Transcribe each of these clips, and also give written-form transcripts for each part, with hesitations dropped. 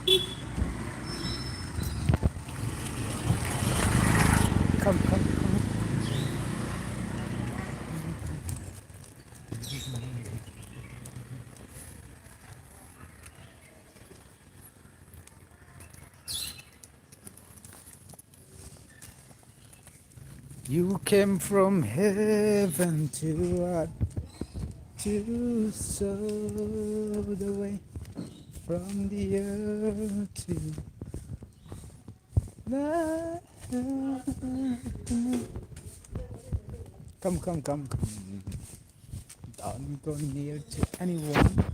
Come, come, come. You came from heaven to earth to show the way from the earth to the come, come, come, come. Don't go near to anyone.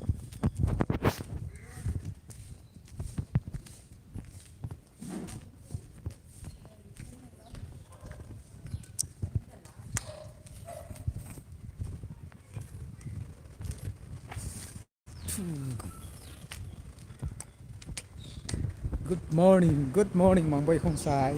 Good morning, Mang Boy không sai.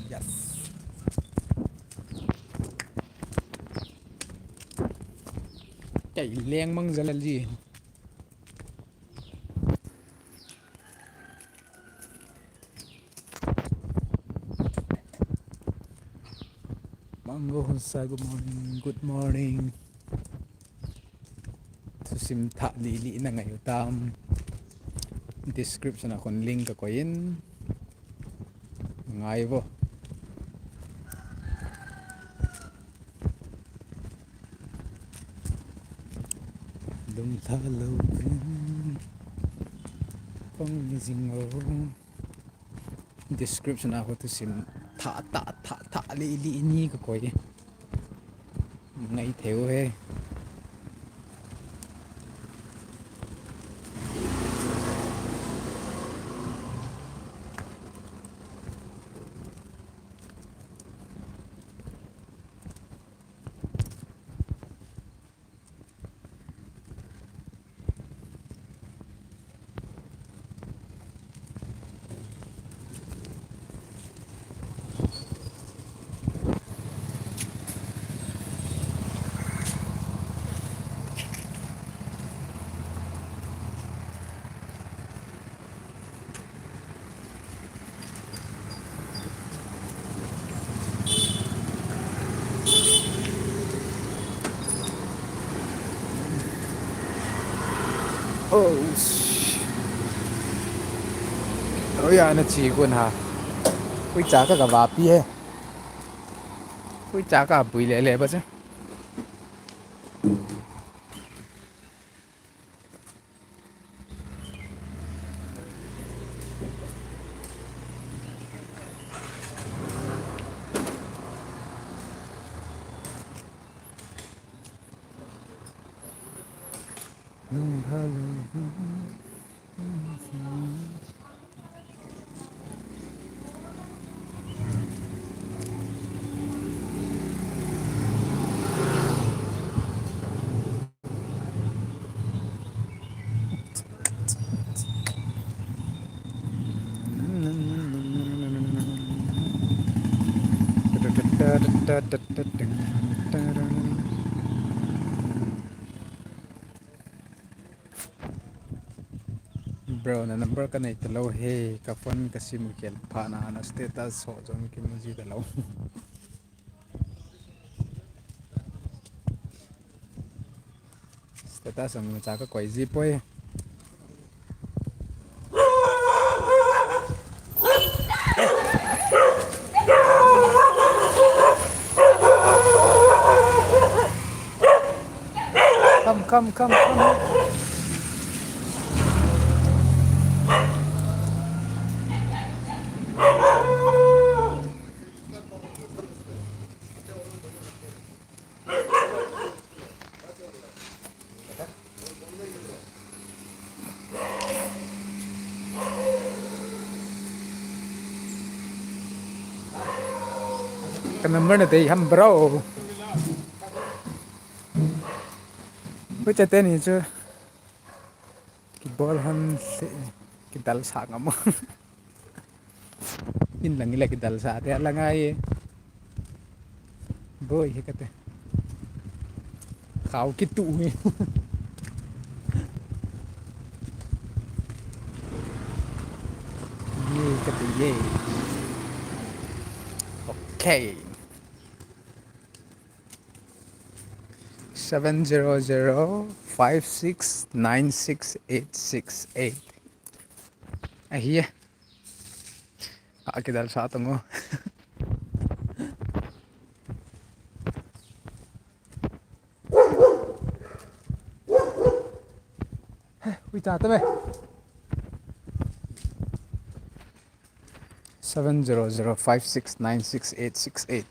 Yes. Chạy len măng ra là gì? Mango không sai, good morning, good morning. Susim tha li na ngayon tam. Description akong link ako yun. Ngay po. Đông tha lâu phong dinh ngô. Description ako to sim tha li ni ko koy. Ngay theo he. Oh, oh ya na chi kun ha. Ui chả cả vả bia. Ui chả cả bùi lẹ lẹ bớt chứ. Bro na number ka na italaw he ka phone kasi mo kel pa na status so jong ki mo ji dalaw status mo cha ka koi ji poe come ka number na te ham bro với trái tên thì chưa cái ball han sẽ cái dal sa ngam in lang ila kidal sa ate lang ay boy hikate khao kitu mi ye kate ye okay 70056968688 ahiya akidal sa atongo uy tata be 70056968688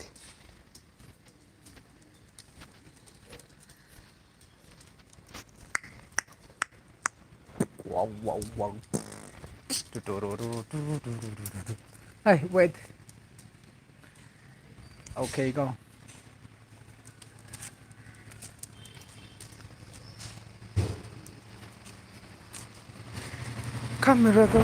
wow wow wow hey wait okay go camera go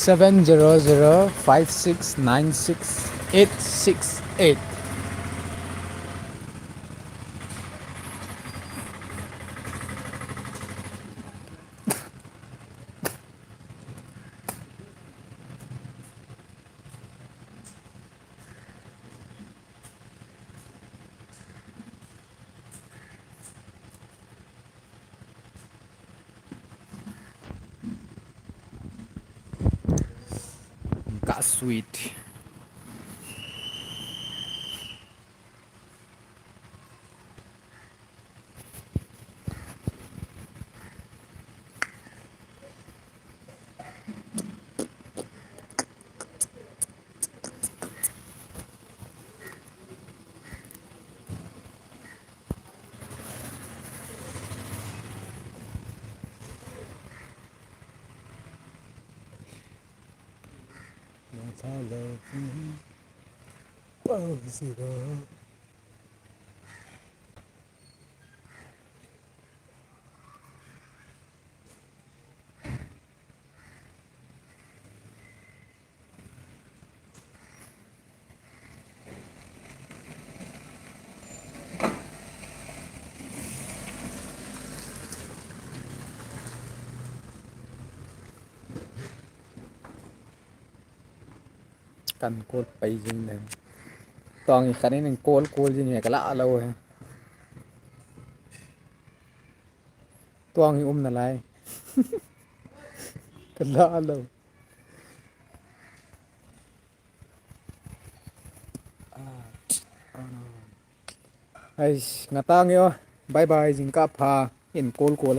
70056968688 ka sweet kan call pay jing nem tong kanin call jing ya kala alo he tuang na lai kala alo ai ngatang yo bye bye jing ka pha in call